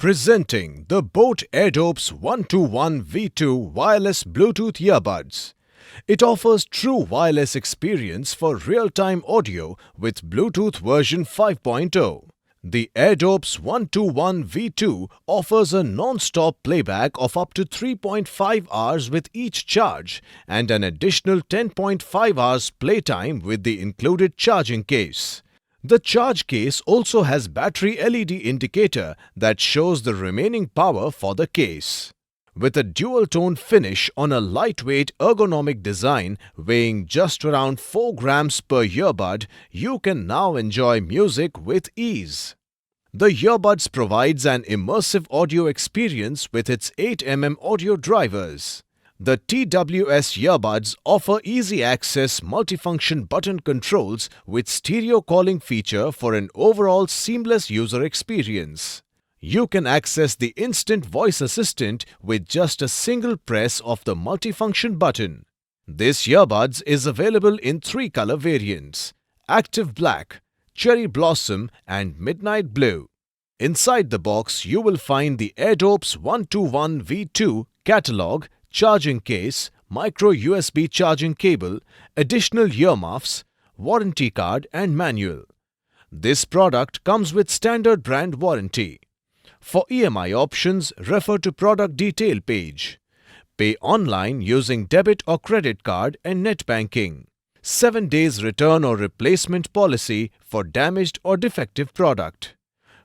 Presenting the Boult Airdopes 121 V2 wireless Bluetooth earbuds. It offers true wireless experience for real-time audio with Bluetooth version 5.0. The Airdopes 121 V2 offers a non-stop playback of up to 3.5 hours with each charge and an additional 10.5 hours playtime with the included charging case. The charge case also has battery LED indicator that shows the remaining power for the case. With a dual-tone finish on a lightweight ergonomic design weighing just around 4 grams per earbud, you can now enjoy music with ease. The earbuds provides an immersive audio experience with its 8mm audio drivers. The TWS earbuds offer easy access multifunction button controls with stereo calling feature for an overall seamless user experience. You can access the instant voice assistant with just a single press of the multifunction button. This earbuds is available in 3 color variants: Active Black, Cherry Blossom and Midnight Blue. Inside the box you will find the Airdopes 121 V2 catalog, charging case, micro USB charging cable, additional earmuffs, warranty card and manual. This product comes with standard brand warranty. For EMI options, refer to product detail page. Pay online using debit or credit card and net banking. 7 days return or replacement policy for damaged or defective product.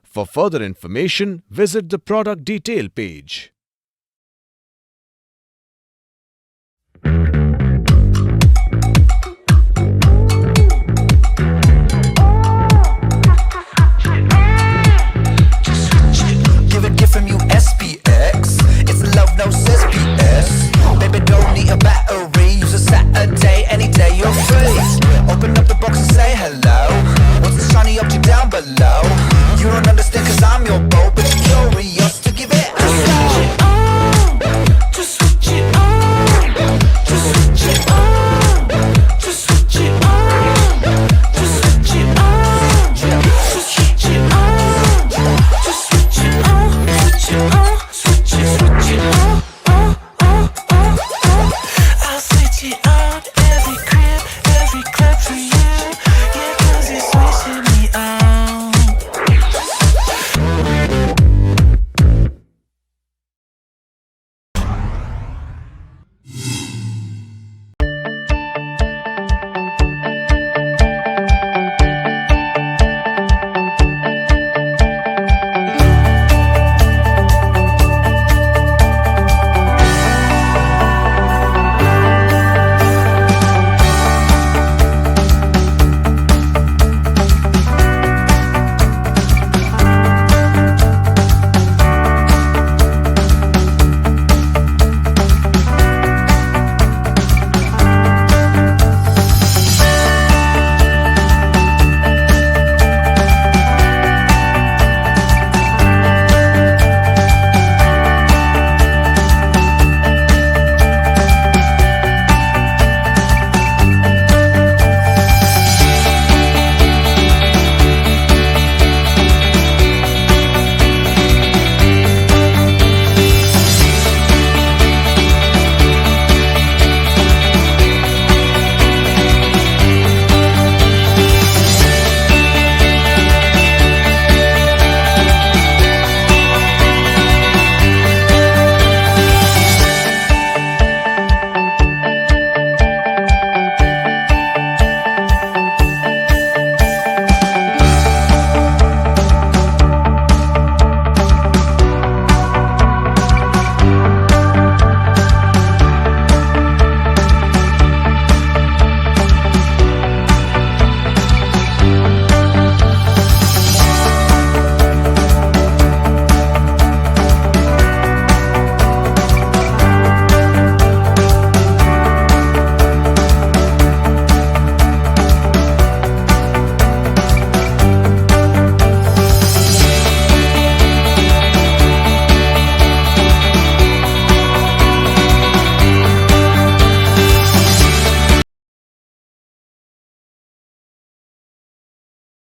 For further information, visit the product detail page.